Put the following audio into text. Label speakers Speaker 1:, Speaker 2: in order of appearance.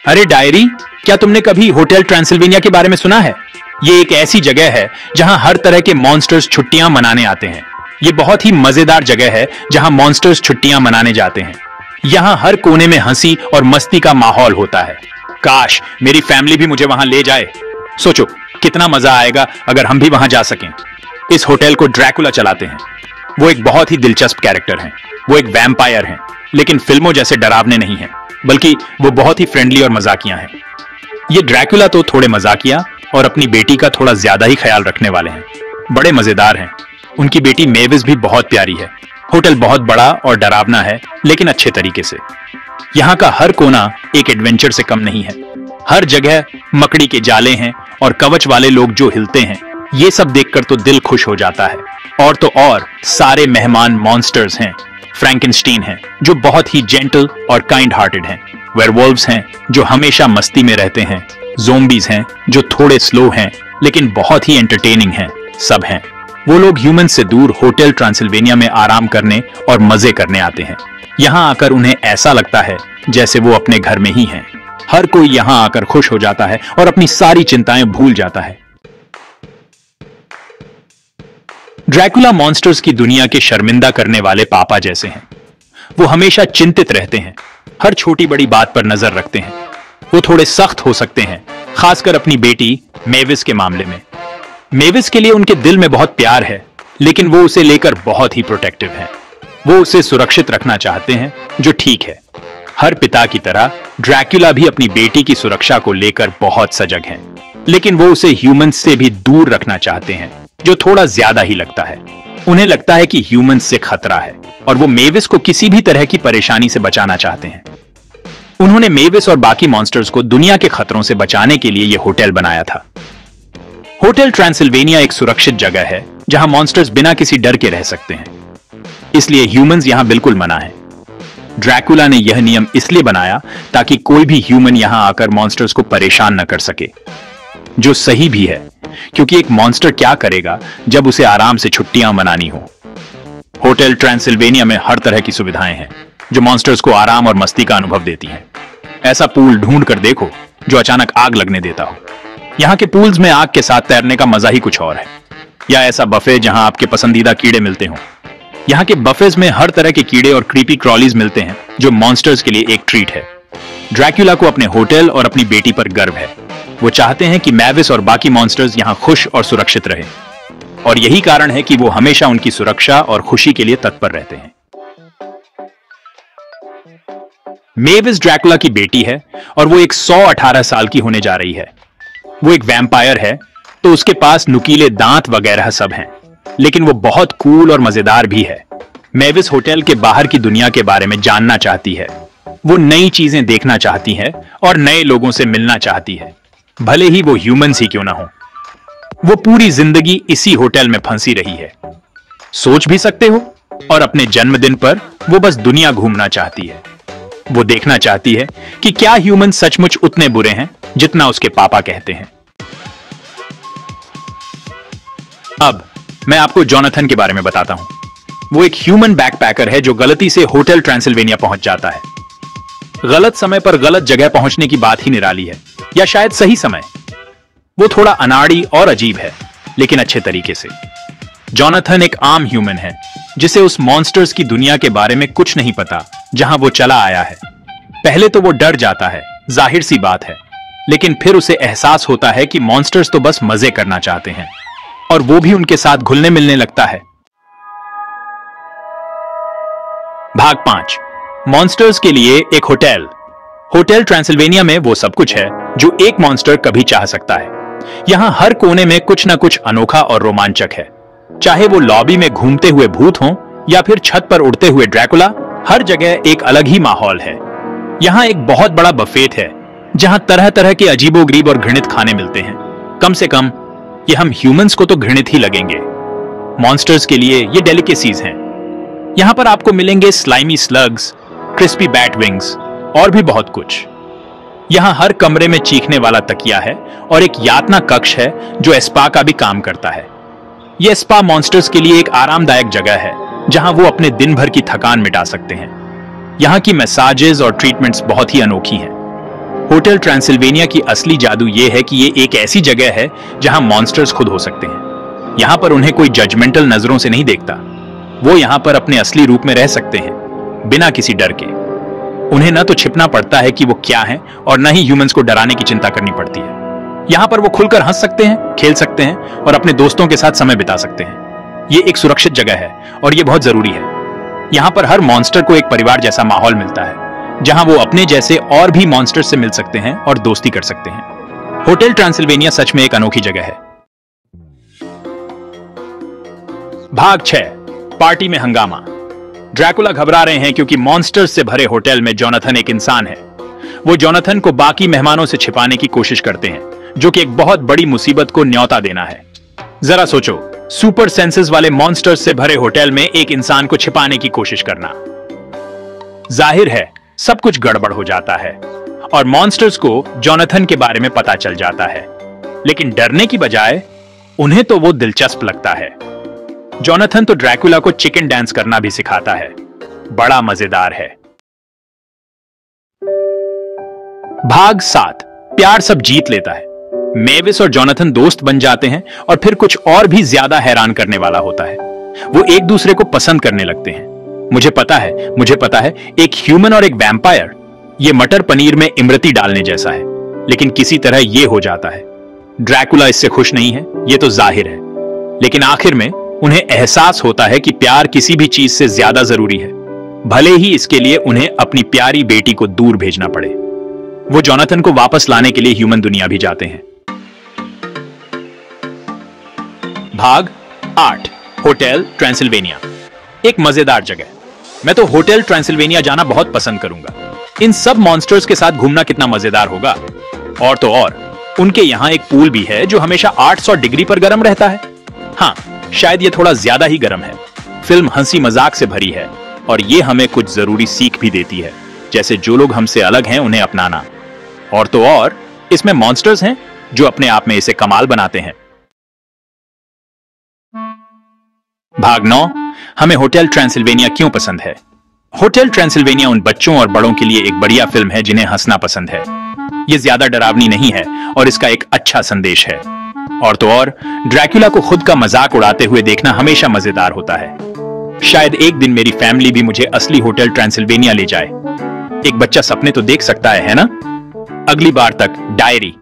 Speaker 1: अरे डायरी, क्या तुमने कभी होटल ट्रांसिल्वेनिया के बारे में सुना है? ये एक ऐसी जगह है जहां हर तरह के मॉन्स्टर्स छुट्टियां मनाने आते हैं। ये बहुत ही मजेदार जगह है जहां मॉन्स्टर्स छुट्टियां मनाने जाते हैं। यहाँ हर कोने में हंसी और मस्ती का माहौल होता है। काश मेरी फैमिली भी मुझे वहां ले जाए। सोचो कितना मजा आएगा अगर हम भी वहां जा सकें। इस होटल को ड्रैकुला चलाते हैं। वो एक बहुत ही दिलचस्प कैरेक्टर हैं। वो एक वैम्पायर हैं, लेकिन फिल्मों जैसे डरावने नहीं हैं, बल्कि वो बहुत ही फ्रेंडली और मजाकिया हैं। ये ड्रैकुला तो थोड़े मजाकिया और अपनी बेटी का थोड़ा ज्यादा ही ख्याल रखने वाले हैं। बड़े मजेदार हैं। उनकी बेटी मेविस भी बहुत प्यारी है। होटल बहुत बड़ा और डरावना है, लेकिन अच्छे तरीके से। यहाँ का हर कोना एक एडवेंचर से कम नहीं है। हर जगह मकड़ी के जाले हैं और कवच वाले लोग जो हिलते हैं। ये सब देखकर तो दिल खुश हो जाता है। और तो और सारे मेहमान मॉन्स्टर्स हैं। फ्रैंकेनस्टीन हैं जो बहुत ही जेंटल और काइंड हार्टेड हैं। वेयरवुल्व्स हैं जो हमेशा मस्ती में रहते हैं। ज़ोंबीज हैं जो थोड़े स्लो हैं लेकिन बहुत ही एंटरटेनिंग हैं। सब हैं। वो लोग ह्यूमन से दूर होटल ट्रांसिल्वेनिया में आराम करने और मजे करने आते हैं। यहाँ आकर उन्हें ऐसा लगता है जैसे वो अपने घर में ही हैं। हर कोई यहाँ आकर खुश हो जाता है और अपनी सारी चिंताएं भूल जाता है। ड्रैकुला मॉन्स्टर्स की दुनिया के शर्मिंदा करने वाले पापा जैसे हैं। वो हमेशा चिंतित रहते हैं। हर छोटी बड़ी बात पर नजर रखते हैं। वो थोड़े सख्त हो सकते हैं, खासकर अपनी बेटी मेविस के मामले में। मेविस के लिए उनके दिल में बहुत प्यार है, लेकिन वो उसे लेकर बहुत ही प्रोटेक्टिव हैं। वो उसे सुरक्षित रखना चाहते हैं, जो ठीक है। हर पिता की तरह ड्रैकुला भी अपनी बेटी की सुरक्षा को लेकर बहुत सजग हैं, लेकिन वो उसे ह्यूमंस से भी दूर रखना चाहते हैं, जो थोड़ा ज्यादा ही लगता है। उन्हें लगता है कि ह्यूमंस से खतरा है और वो मेविस को किसी भी तरह की परेशानी से बचाना चाहते हैं। उन्होंने मेविस और बाकी मॉन्स्टर्स को दुनिया के खतरों से बचाने के लिए यह होटल बनाया था। होटल ट्रांसिल्वेनिया एक सुरक्षित जगह है जहां मॉन्स्टर्स बिना किसी डर के रह सकते हैं। इसलिए ह्यूमंस यहां बिल्कुल मना है। ड्रैकुला ने यह नियम इसलिए बनाया ताकि कोई भी ह्यूमन यहां आकर मॉन्स्टर्स को परेशान न कर सके, जो सही भी है, क्योंकि एक मॉन्स्टर क्या करेगा जब उसे आराम से छुट्टियां मनानी हो। होटल ट्रांसिल्वेनिया में हर तरह की सुविधाएं हैं जो मॉन्स्टर्स को आराम और मस्ती का अनुभव देती हैं। ऐसा पूल ढूंढ कर देखो जो अचानक आग लगने देता हो। यहाँ के पूल्स में आग के साथ तैरने का मजा ही कुछ और है। या ऐसा बफे जहां आपके पसंदीदा कीड़े मिलते हों। यहाँ के बफेज में हर तरह के कीड़े और क्रीपी क्रॉलीज मिलते हैं, जो मॉन्स्टर्स के लिए एक ट्रीट है। ड्रैकुला को अपने होटल और अपनी बेटी पर गर्व है। वो चाहते हैं कि मेविस और बाकी मॉन्स्टर्स यहाँ खुश और सुरक्षित रहे, और यही कारण है कि वो हमेशा उनकी सुरक्षा और खुशी के लिए तत्पर रहते हैं। मेविस ड्रैकुला की बेटी है और वो एक 118 साल की होने जा रही है। वो एक वैम्पायर है, तो उसके पास नुकीले दांत वगैरह सब हैं, लेकिन वो बहुत कूल और मजेदार भी है। मेविस होटल के बाहर की दुनिया के बारे में जानना चाहती है। वो नई चीजें देखना चाहती है और नए लोगों से मिलना चाहती है, भले ही वो ह्यूमंस ही क्यों ना हो। वो पूरी जिंदगी इसी होटल में फंसी रही है। सोच भी सकते हो। और अपने जन्मदिन पर वो बस दुनिया घूमना चाहती है। वो देखना चाहती है कि क्या ह्यूमन सचमुच उतने बुरे हैं जितना उसके पापा कहते हैं। अब मैं आपको जोनाथन के बारे में बताता हूं। वो एक ह्यूमन बैकपैकर है जो गलती से होटल ट्रांसिल्वेनिया पहुंच जाता है। गलत समय पर गलत जगह पहुंचने की बात ही निराली है, या शायद सही समय। वो थोड़ा अनाड़ी और अजीब है, लेकिन अच्छे तरीके से। जोनाथन एक आम ह्यूमन है जिसे उस मॉन्स्टर्स की दुनिया के बारे में कुछ नहीं पता जहां वो चला आया है। पहले तो वो डर जाता है, जाहिर सी बात है, लेकिन फिर उसे एहसास होता है कि मॉन्स्टर्स तो बस मजे करना चाहते हैं, और वो भी उनके साथ घुलने मिलने लगता है। भाग 5, मॉन्स्टर्स के लिए एक होटल। होटल ट्रांसिल्वेनिया में वो सब कुछ है जो एक मॉन्स्टर कभी चाह सकता है। यहां हर कोने में कुछ ना कुछ अनोखा और रोमांचक है। चाहे वो लॉबी में घूमते हुए भूत हों या फिर छत पर उड़ते हुए ड्रैकुला, हर जगह एक अलग ही माहौल है। यहाँ एक बहुत बड़ा बफेट है जहां तरह तरह के अजीबोगरीब और घृणित खाने मिलते हैं। कम से कम ये हम ह्यूमंस को तो घृणित ही लगेंगे। मॉन्स्टर्स के लिए ये डेलिकेसीज हैं। यहाँ पर आपको मिलेंगे slimy slugs, crispy bat wings और भी बहुत कुछ। यहाँ हर कमरे में चीखने वाला तकिया है और एक यातना कक्ष है जो स्पा का भी काम करता है। यह स्पा मॉन्स्टर्स के लिए एक आरामदायक जगह है जहां वो अपने दिन भर की थकान मिटा सकते हैं। यहाँ की मसाजेस और ट्रीटमेंट्स बहुत ही अनोखी हैं। होटल ट्रांसिल्वेनिया की असली जादू यह है कि ये एक ऐसी जगह है जहां मॉन्स्टर्स खुद हो सकते हैं। यहां पर उन्हें कोई जजमेंटल नजरों से नहीं देखता। वो यहां पर अपने असली रूप में रह सकते हैं, बिना किसी डर के। उन्हें न तो छिपना पड़ता है कि वो क्या हैं और न ही ह्यूमंस को डराने की चिंता करनी पड़ती है। यहां पर वो खुलकर हंस सकते हैं, खेल सकते हैं और अपने दोस्तों के साथ समय बिता सकते हैं। ये एक सुरक्षित जगह है और ये बहुत जरूरी है। यहां पर हर मॉन्स्टर को एक परिवार जैसा माहौल मिलता है, जहां वो अपने जैसे और भी मॉन्स्टर से मिल सकते हैं और दोस्ती कर सकते हैं। होटल ट्रांसिल्वेनिया सच में एक अनोखी जगह है। भाग 6, पार्टी में हंगामा। ड्रैकुला घबरा रहे हैं क्योंकि मॉन्स्टर्स से भरे होटल में जोनाथन एक इंसान है। वो जोनाथन को बाकी मेहमानों से छिपाने की कोशिश करते हैं, जो कि एक बहुत बड़ी मुसीबत को न्योता देना है। जरा सोचो, सुपर सेंसेस वाले मॉन्स्टर्स से भरे होटल में एक इंसान को छिपाने की कोशिश करना। जाहिर है सब कुछ गड़बड़ हो जाता है और मॉन्स्टर्स को जोनाथन के बारे में पता चल जाता है, लेकिन डरने की बजाय उन्हें तो वो दिलचस्प लगता है। जोनाथन तो ड्रैकुला को चिकन डांस करना भी सिखाता है। बड़ा मजेदार है। भाग 7, प्यार सब जीत लेता है। मेविस और जोनाथन दोस्त बन जाते हैं और फिर कुछ और भी ज्यादा हैरान करने वाला होता है। वो एक दूसरे को पसंद करने लगते हैं। मुझे पता है, एक ह्यूमन और एक वैम्पायर, ये मटर पनीर में इमरती डालने जैसा है, लेकिन किसी तरह ये हो जाता है। ड्रैकुला इससे खुश नहीं है, ये तो जाहिर है, लेकिन आखिर में उन्हें एहसास होता है कि प्यार किसी भी चीज से ज्यादा जरूरी है, भले ही इसके लिए उन्हें अपनी प्यारी बेटी को दूर भेजना पड़े। वो जोनाथन को वापस लाने के लिए ह्यूमन दुनिया भी जाते हैं। भाग 8, होटल ट्रांसिल्वेनिया। एक मजेदार जगह। मैं तो होटल ट्रांसिल्वेनिया जाना बहुत पसंद करूंगा। इन सब मॉन्स्टर्स के साथ घूमना कितना मजेदार होगा। और तो और, उनके यहां एक पूल भी है जो हमेशा 800 डिग्री पर गर्म रहता है। हाँ, शायद ये थोड़ा ज्यादा ही गर्म है। फिल्म हंसी मजाक से भरी है और ये हमें कुछ जरूरी सीख भी देती है, जैसे जो लोग हमसे अलग हैं उन्हें अपनाना। और तो और, इसमें मॉन्स्टर्स हैं जो अपने आप में इसे कमाल बनाते हैं। भाग 9, हमें होटल ट्रांसिल्वेनिया क्यों पसंद है। होटल ट्रांसिल्वेनिया उन बच्चों और बड़ों के लिए एक बढ़िया फिल्म है जिन्हें हंसना पसंद है। ये ज्यादा डरावनी नहीं है और इसका एक अच्छा संदेश है। और तो और, ड्रैकुला को खुद का मजाक उड़ाते हुए देखना हमेशा मजेदार होता है। शायद एक दिन मेरी फैमिली भी मुझे असली होटल ट्रांसिल्वेनिया ले जाए। एक बच्चा सपने तो देख सकता है ना। अगली बार तक डायरी।